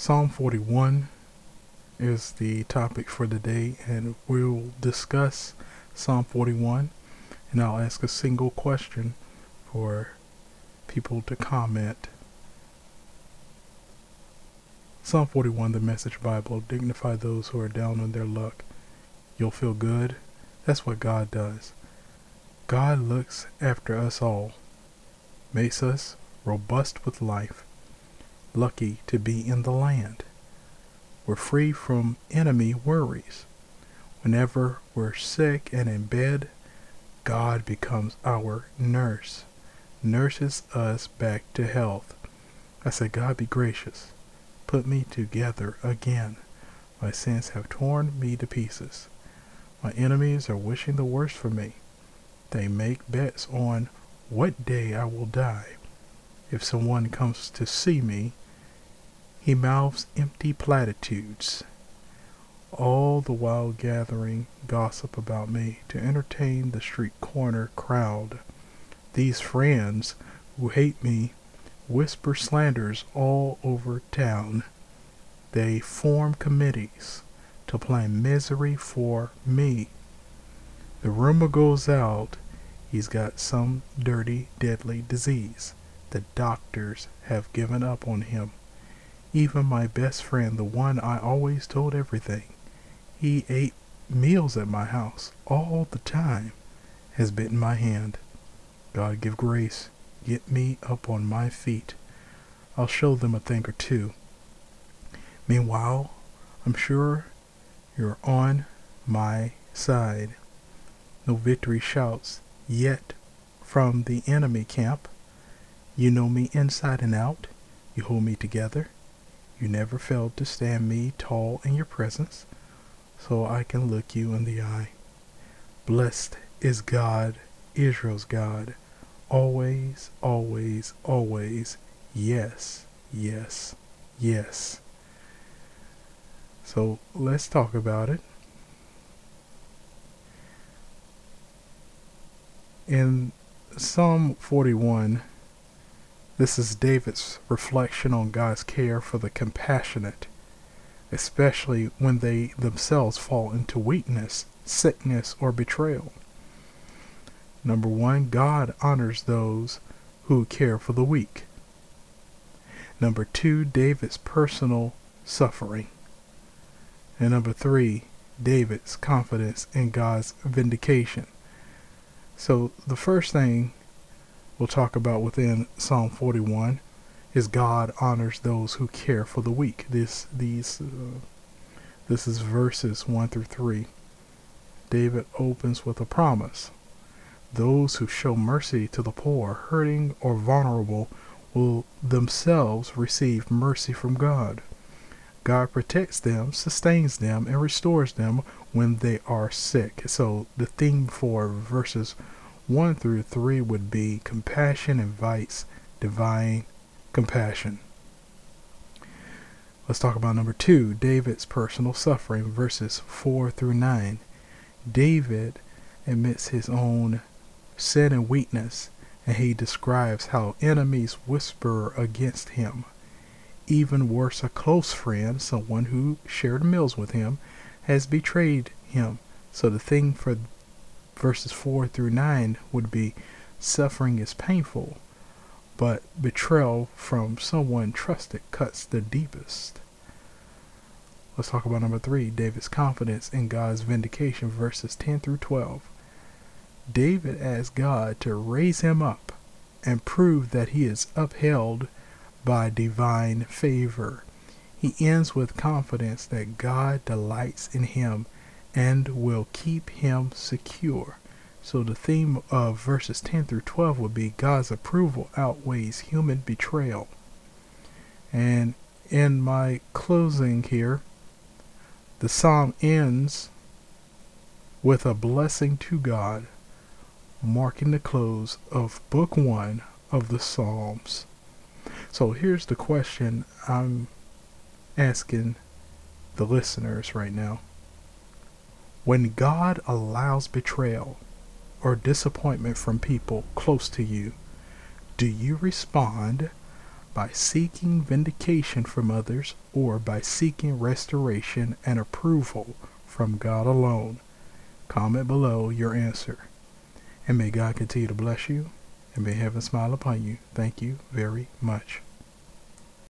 Psalm 41 is the topic for today, and we'll discuss Psalm 41, and I'll ask a single question for people to comment. Psalm 41, the Message Bible. Dignify those who are down on their luck. You'll feel good. That's what God does. God looks after us all, makes us robust with life, lucky to be in the land. We're free from enemy worries. Whenever we're sick and in bed, God becomes our nurse, nurses us back to health. I say, God be gracious. Put me together again. My sins have torn me to pieces. My enemies are wishing the worst for me. They make bets on what day I will die. If someone comes to see me, he mouths empty platitudes, all the while gathering gossip about me to entertain the street corner crowd. These friends who hate me whisper slanders all over town. They form committees to plan misery for me. The rumor goes out he's got some dirty, deadly disease. The doctors have given up on him. Even my best friend, the one I always told everything, he ate meals at my house all the time, has bitten my hand. God give grace. Get me up on my feet. I'll show them a thing or two. Meanwhile, I'm sure you're on my side. No victory shouts yet from the enemy camp. You know me inside and out. You hold me together. You never failed to stand me tall in your presence, so I can look you in the eye. Blessed is God, Israel's God. Always, always, always. Yes, yes, yes. So let's talk about it. In Psalm 41, this is David's reflection on God's care for the compassionate, especially when they themselves fall into weakness, sickness, or betrayal. Number one, God honors those who care for the weak. Number two, David's personal suffering. And number three, David's confidence in God's vindication. So the first thing we'll talk about within Psalm 41 is God honors those who care for the weak. This is verses 1 through 3. David opens with a promise. Those who show mercy to the poor, hurting, or vulnerable will themselves receive mercy from God. God protects them, sustains them, and restores them when they are sick. So the theme for verses 1 through 3 would be compassion invites divine compassion. Let's talk about number 2, David's personal suffering, verses 4 through 9. David admits his own sin and weakness, and he describes how enemies whisper against him. Even worse, a close friend, someone who shared meals with him, has betrayed him. So the thing for verses 4 through 9 would be suffering is painful, but betrayal from someone trusted cuts the deepest. Let's talk about number 3, David's confidence in God's vindication, verses 10 through 12. David asked God to raise him up and prove that he is upheld by divine favor. He ends with confidence that God delights in him and will keep him secure. So the theme of verses 10 through 12 would be God's approval outweighs human betrayal. And in my closing here, the psalm ends with a blessing to God, marking the close of book 1 of the Psalms. So here's the question I'm asking the listeners right now. When God allows betrayal or disappointment from people close to you, do you respond by seeking vindication from others or by seeking restoration and approval from God alone? Comment below your answer. And may God continue to bless you, and may heaven smile upon you. Thank you very much.